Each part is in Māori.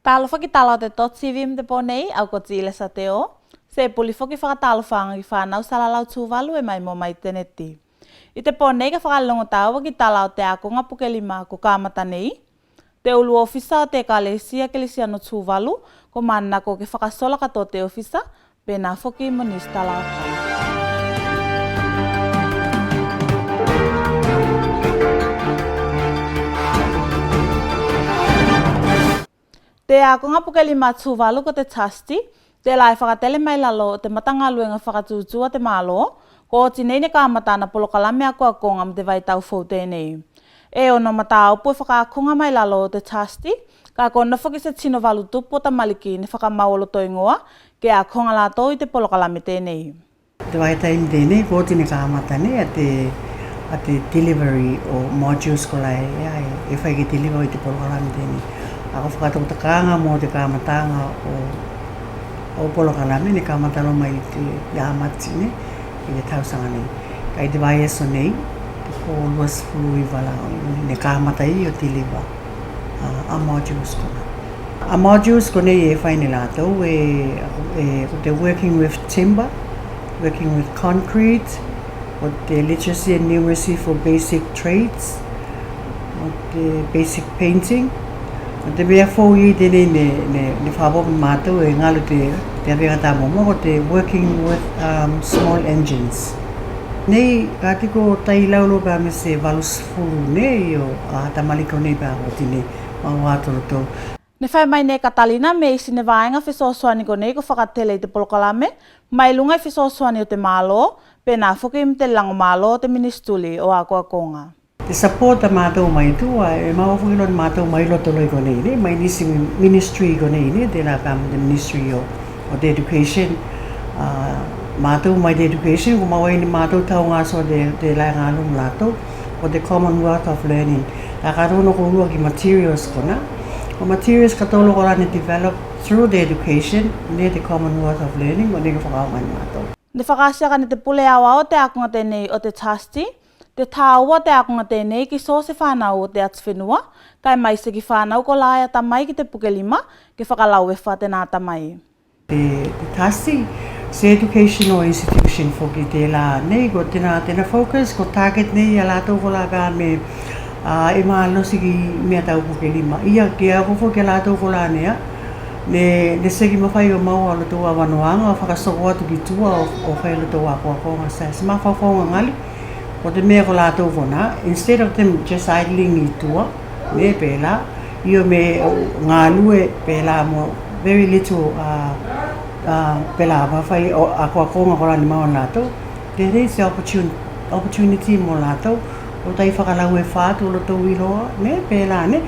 Talo whaki talo te dotTV me te ponei au ko tile sa te o. Se puli whaki whakatalo whanga ki whanau salalau Tuvalu e mai mo mai teneti. I te ponei ka whakalongo tau waki talo te akonga pukelima ko kāmata nei. Te ulu ofisa o te kalesia kelisia no Tuvalu ko mana ko ke whakasola kato te ofisa pe nā whaki monis talo. Te akonga pukelima Tuvalu ko te tasti, te lai whakatele mai lalo o te matanga luenga whakatūtua te malo, ko o tinei ne kāmata na polokalame ako akonga me te vai tau fau tēnei. E ono mata aupu e whakaakonga mai lalo o te tasti, ka kona whaki se tino walu tupu o ta maliki ne whakamauolo toingoa, ke akonga lato i te polokalame tēnei. Te vai taim tēnei, ko tine kāmata ne a te delivery o modules ko lai, e whai ke deliver i te polokalame tēnei. Ako whakatautakanga mo te kāmatanga o polokalame, ne kāmatalo mai te yāmati ne, i te tausanga nei. Kai te vai eso nei, te kōluas fulu i wala, ne kāmata i o deliver a modules ko. A modules ko nei e whai ni lātou, ko te working with timber, working with concrete, o te literacy and numeracy for basic trades, o te basic painting. Te mea fōu i tēnei ne whapopi mātou e ngalo te awhenga tā momo ko te working with small engines. Nei, ka tiko tai laulo pā me se valus fulu nei o tamaliko nei pā ko tine mau ātoro tō. Ne whai mai nei katalina me isi ne vāenga whesosoani ko nei ko whakatele i te polokalame, mai lunga i whesosoani o te mālo, pe nā whuki i te lango mālo o te ministuli o ako akonga. Te support a mātou mai tua, e mawawhukilo ni mātou mai loto loi ko nei, mai nisi ministry ko nei, te la pāma the ministry o the education. Mātou mai the education, ko mawai ni mātou tau ngāso te lai ngālum lātou, o the Commonwealth of Learning. La karono ko hua ki materials ko na. O materials katolo ko rani develop through the education, ne the Commonwealth of Learning, o ne ka whakaunga ni mātou. Ne whakasia ka ne te pule awa o te akonga tēnei o te tasti, te tāua te akonga tēnei ki so se whānau o te atiwhenua, kai mai se ki whānau ko laia tamai ki te pukelima, ki whakalau e wha tēnā tamai. Te tasti, se educational institution whoki te la nei, ko tēnā focus, ko target nei, a lātou ko la kā me e maa losi ki mea tau pukelima. Ia ki a kofo ki a lātou ko la nea, ne seki mawhai o maua lo tua wanoanga, o whakasoko atu ki tua o whai lo tua ko a konga sa. Se maa whawhaunga ngali, o te mea ko lātou kona, instead of them just idling i tua, me pēlā, i o me ngā lue pēlā mo very little pēlā mawhai a kua konga ko rani maua lātou, there is the opportunity mo lātou, o tai whakalau e whātu o lātou i roa, me pēlā ne,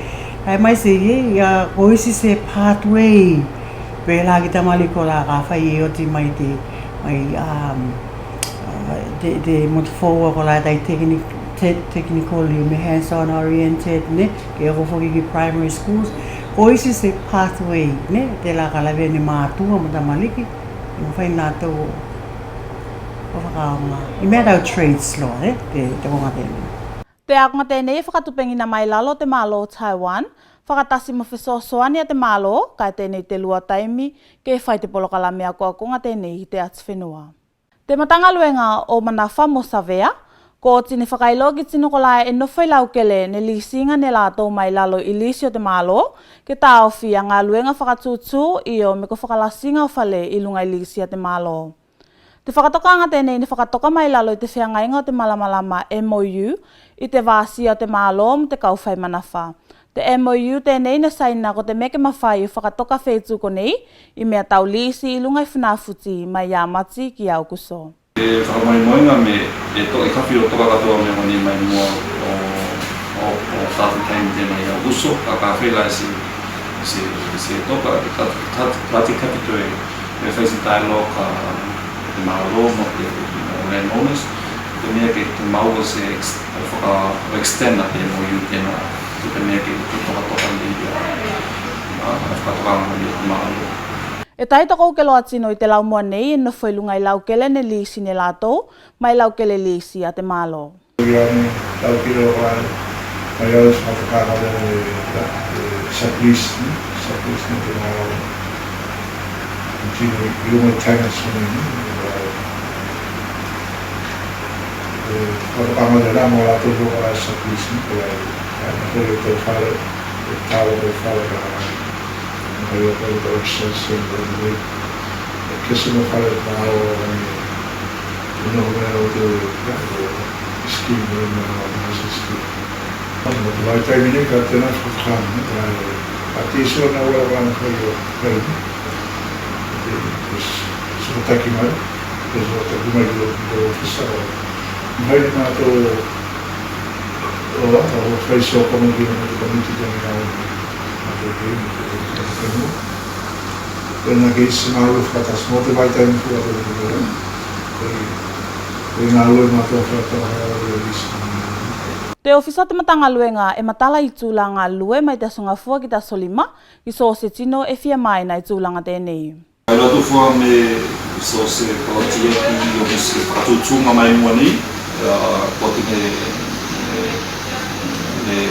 ai mai se ye, ko isi se pathway pēlā ki tamali ko la ka whai e oti mai te, mai te motifoa ko lai tai technical me hands-on oriented ne ke ko foki ki primary schools ko isi se pathway ne te la ka lave ni mātua mo tamaliki mo fai nā tau o whakaonga i mea tau trades lo te konga tēnei. Te akonga tēnei whakatupengina mai lalo te mālo o Taiwan, whakatasi mo whesosoani a te mālo, kai tēnei te lua taimi, ke whai te polokalame ako akonga tēnei i te atiwhenua. Te matanga luenga o manafa mo savea, ko o tine whakailogi tino ko lai e nofai laukele ne lisinga ne lātou mai lalo i lisi o te mālo, ke tā awhia ngā luenga whakatūtū i o me ko whakalasinga o whale i lunga i lisi a te mālo. Te whakatokanga tēnei ne whakatoka mai lalo i te whiangainga o te malamalama MOU i te vāsia o te mālo mo te kauwhai manafa. Te MOU tēnei na saina ko te meke mawhai o whakatoka whetū ko nei i mea tau lisi i lunga i whanawhuti mai yāmati ki au kuso. E whakamaimoinga me e kawhi o toka katoa me moni mai mua o tātou taimi tēnei au kuso, ka whelai se toka tati kapitoi me whaisi dialogue te mauro mo te landowners, te mea ke te maua se extend a te MOU tēnā. E tai toko ke loa tino i te laumua nei e nofoi lunga i laukele ne lisi ne lātou, mai laukele lisi a te mālo. Laukele o mai au whakakara sublease ni tinawag. Yung may tenants mo yun. Para pamadala mo wala tulo ka sa sublease ni kaya ito file tawag o file ka kayo ito access and then kasi mo file na ako ito scheme mo na sa scheme. May terminate ka ito na sa at iso na wala ka na kayo sumutaki mo sumutaki mo yung officer may na ito fay so kung hindi naman ito community dyan na kaya nag-iis sinalo ka tas motivate tayo mo ito kaya nalo mo ito Te ofisa te matanga lue nga e matala I tūlanga lue mai te sunga fua ki ta solima I so se tino e fia mai na I tūlanga tēnei. Ai lotu fua me so se kalatia ki o se patutunga mai mua nei poti ne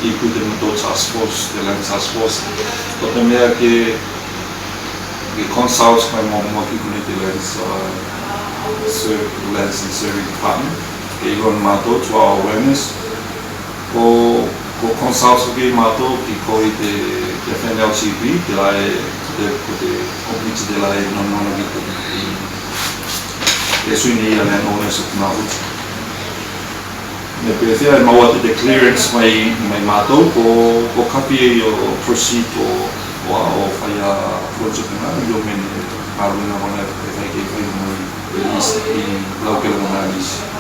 iku te mato task force, te land task force. Kota mea ke consult mai mua ki kune te lands and serving department. Ke iron mato to our awareness. Ko consult ke mato ki ko I te FNLTV, te lai te complete te lai non ki te suini I land owners of Maut. Me pēthea e maua te clearance mai mato ko kapi o proceed o whaia project nga I o mene marunga wana e whai mo I laukele mo nisi.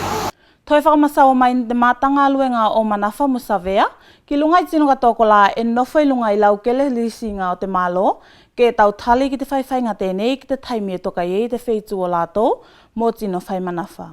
Toi whakamasawa mai te mātanga luenga o manafa musawea, ki lunga I tino katoko la e nofo I lunga I laukele lisinga o te malo, ke tau tali ki te whaiwhainga tēnei ki te taimi e toka I te wheitu o lātou, mō tino whai manafa.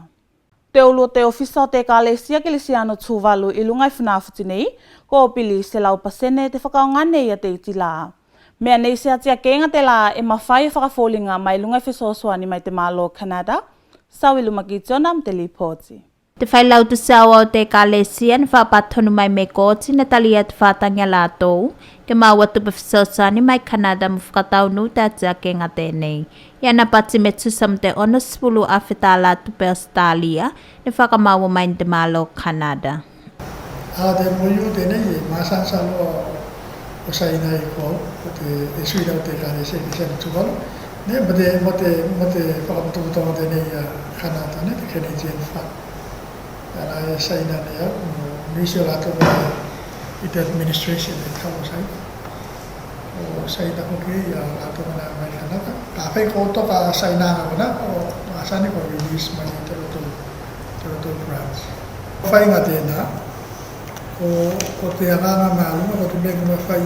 Te ulu te ofisa o te kālesia ke lisiano Tuvalu I lunga I whanawhuti nei, ko o pili se lau pasene te whakaongane I a te iti la. Mea nei se atia kenga te la e mawhai e whakafōlinga mai lunga I whesosoani mai te malo Canada, sawi lumaki tionam te lipoti. Te whailau te sawa o te kālesia na whapatonu mai me kōti na talia te whātangia lātou, ke maua tupa whisosani mai Canada mu whakataunu te atia kenga tēnei. Ia na pati me tusam te ona spulu a whetala tupe Australia, ne whakamaua mai te malo Canada. Te moiu tēnei e māsansalo o saina I ko, o te suida o te kālesia ki siana Tuvalu, ne mo te whakamutukutonga tēnei a Canada, ne te Canadian Fund. Ara e saina ne au, nisio lato I te administration e tau sai. O saina hoki I lato mana mai Canada. Ka whai koto ka saina nga wana, o asane ko release mai te roto branch. Whai ngā tēnā, ko te anganga maalunga, ko te mea kuma whai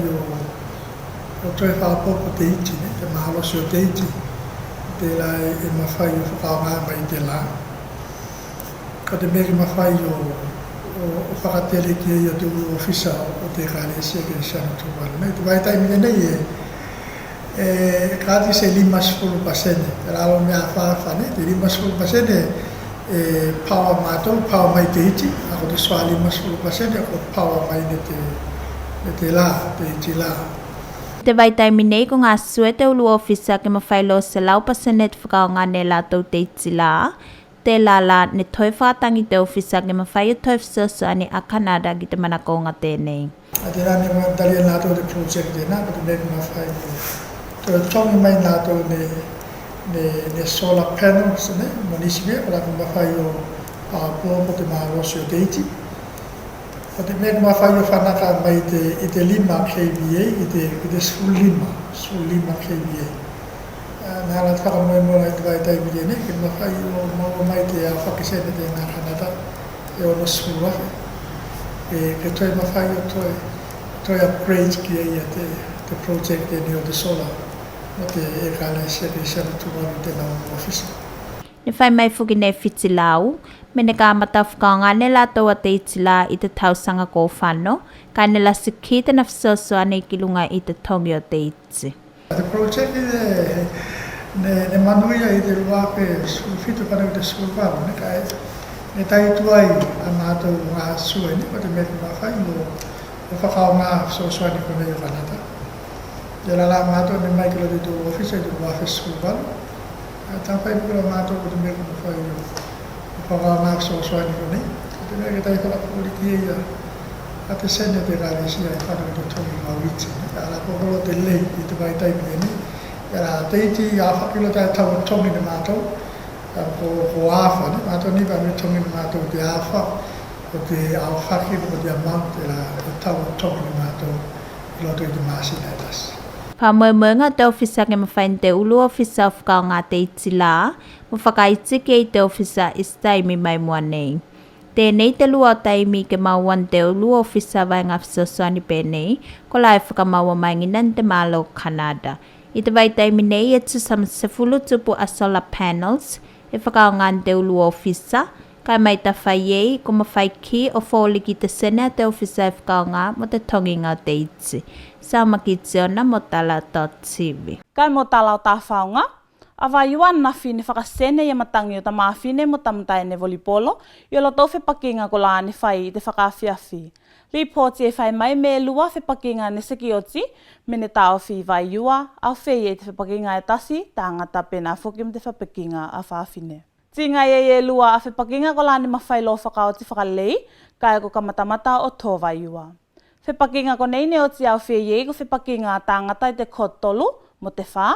o toi whakapoko te iti, te mahalosi o te iti. Te lai e mawhai o whakaonga mai te la. Ka te mea mawhai o whakatele ki e te ulu ofisa o te kālesia ke siana Tuvalu. Nei, tu waitaimi nei e kāti se 5%. Te rālo mea whawhane, te 5% e pawa mātou, pawa mai te iti. Ako te swa 5% ako pawa mai te la, te iti la. Te waitaimi nei ko ngā sue te ulu ofisa ke mawhailo se lau pasene te whakaongane lātou te iti la. Te lala ne toi whātangi te ofisa ke mawhai o toi whisosani a Canada ki te manakonga tēnei. A te rāne mga talia nātou te project tēnā, ka te mea mawhai o. Toi tongi mai nātou ne solar panels, monisi mea, kora ka mawhai o pōpo te maharosi o te iti. Ka te mea mawhai o whanaka mai I te 5 kVA, I te school 5 kVA. Nā rā te whakamoe I te waitaimi tēnei, ke mawhai o maua mai te whakisene tēnā Canada e ono school wafe. Ke toi mawhai o toi upgrade ki eia te project tēnei o te solar, o te e kālesia ke siana Tuvalu tēnā o ofisa. Ne whai mai whuki nei whiti lau, me ne ka mata whakaongane lātou a te iti la I te tausanga ko whano, ka ne la siki tēnā whisosani ki lunga I te tongi o te iti. The project ne manuia I te ruape fitu kana I te skulwaru, ne kai ne tai tuai a mātou ngā sue, ne ko te mea mawhai o whakaonga sosuani ko na yung kanata. Yala la mato ni Michael dito office school. Tampai ko la mato ko dumi ko fa yo. Whakaonga sosuani ko ni. Ito na kita ko la politi ya. Ate sende de la lesia fa no to mi mawitsi. Ala ko ko de le ito ba tai ni. Yala teiti ya fa kilo ta ta tomi ni mato. Ko afa ni mato ni ba mi tomi ni mato de afa. Ko de afa ki ko de amount la ta tomi ni mato. Lo to de masi das. Pamömönga te ofisa ke mafain te ulu ofisa whakao ngā te itila, mo whakaiti ke i te ofisa istaimi mai mua nei. Tēnei te lua taimi ke mauan te ulu ofisa vai ngā whisoswani pēnei, ko lai whakamaua mai nginan te malo Canada. I te vai taimi nei e tu sama sefulu tupu a solar panels, e whakao ngā te ulu ofisa, kai mai ta whai ei ko mawhai ki o fōli ki te sene te ofisa e whakao ngā mo te tongi ngā te iti. Sama ki tiona mo tala dotTV. Kai mo tala o tā whaunga, a vai yuan na whine whakasene ia matangi o ta mawhine mo tamtai ne volipolo, i lo tau whepakinga ko la ne whai i te whakawhiawhi. Ripoti e whai mai me lua whepakinga ne sekioti, me ne tau whi vai yua, au whei e te whepakinga e tasi, tā ngata pena whukim te whepakinga a whawhine. Tinga e lua a whepakinga ko la ne mawhai lo whakao ti whakalei, kai ko kamatamata o tō vai yua. Whepakinga ko nei ne o ti au whei ko whepakinga tāngata i te kotolu mo te whā.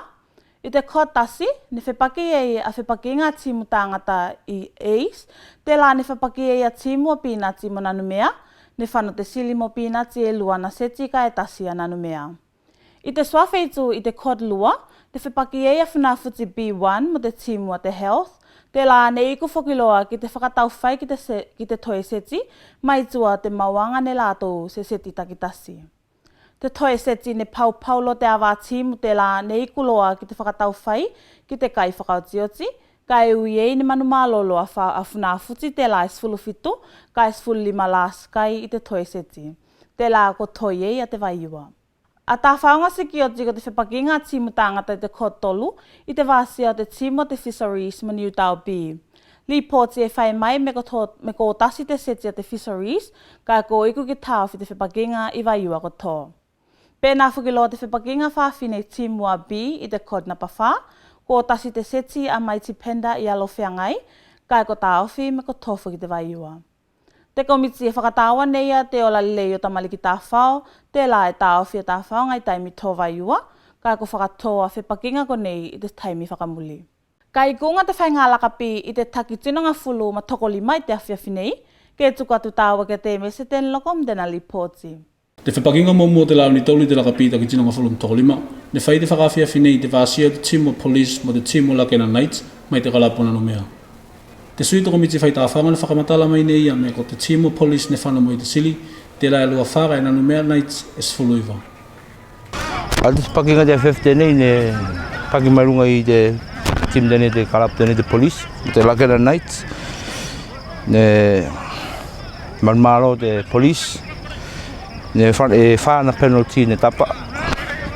I te kotasi, ne whepaki a whepakinga timu tāngata i eis, te la ne whepaki a timu o pīnati mo nanumea, ne whano te sili mo pīnati e lua na seti ka e tasi a nanumea. I te swawheitu i te kot lua, ne whepaki a whanawhuti B1 mo te timu a te health, te la ne iku whokiloa ki te whakatau whai ki te toe seti, mai tua te mawanga ne lātou se seti takitasi. Te toe seti ne paulo te awa timu te la ne iku loa ki te whakatau whai ki te kai whakautioti, kai ui ei ne manu mālolo a whanawhuti te la esfulufitu, kai esfulima las kai i te toe seti. Te la ko toi ei a te vaiua. A tā whaonga sekioti ko te whepakinga timu tāngata i te kotolu i te vāsia o te timu o te fisheries mo New Tau B. Ripoti e whai mai me ko tasi te seti a te fisheries, kai ko iku ki tāu fi te whepakinga i vaiua ko tō. Pēnā whukiloa te whepakinga whawhine timu a B i te kod napa whā, ko tasi te seti a mai tipenda i alo whiangai, kai ko tāu fi me ko tōwhu ki te vaiua. Te komiti e whakatawa nei a te ola lei o tamali ki tā whao, te la e tāo whia tā whao ngai taimi tō vaiua, kai ko whakatoa whepakinga ko nei i te taimi whakamuli. Kai kunga te whainga lakapi i te taki tinonga fulu ma tokoli mai te awhia whinei, ke tuku atu tāua ke te mese ten lokom dena ripoti. Te whepakinga mo te lau ni tauli te lakapi taki tinonga fulu ma tokoli ma, ne whai te whakawhia whinei te vāsia te timu police mo te timu lakena nights mai te kalapuna no mea. Te sui to komiti whai tā whanga le whakamatala mai nei ia me ko te timu police ne whana mo i te sili, te lai lua whara e nanu mea nights e sfulu iwa. A te whakinga te 15 nei ne paki marunga i te timu tene te kalap tene te police, te lakena nights, ne marmaro te police, ne whana penalty ne tapa,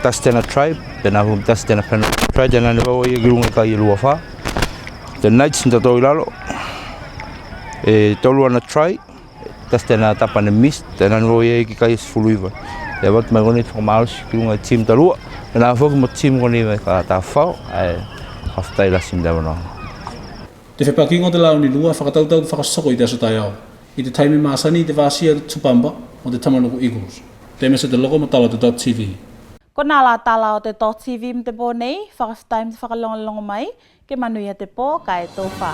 tas tena tribe, tena hum tas tena penalty tribe, tena ne wawa i girunga ka i lua wha. Te nights nta tō i lalo, e tolu ana try, tas tēnā tapa ne mist, tēnā nro i ki kai sfulu iwa. E wat mai goni whakamarus ki runga team tarua, e nā whoki mo team goni mai ka tā whao, e haftai lasim dewa nā. Te whepakinga o te lau ni lua whakatautau whakasoko i te asotai au. I te taimi māsani i te vāsia te tupamba o te Tamanoko Eagles. Te mese te logo matala te dotTV. Ko nā la tala o te dotTV me te pō nei, whakawhitai me te whakalongalonga mai, ke manuia te pō, kai tō whā.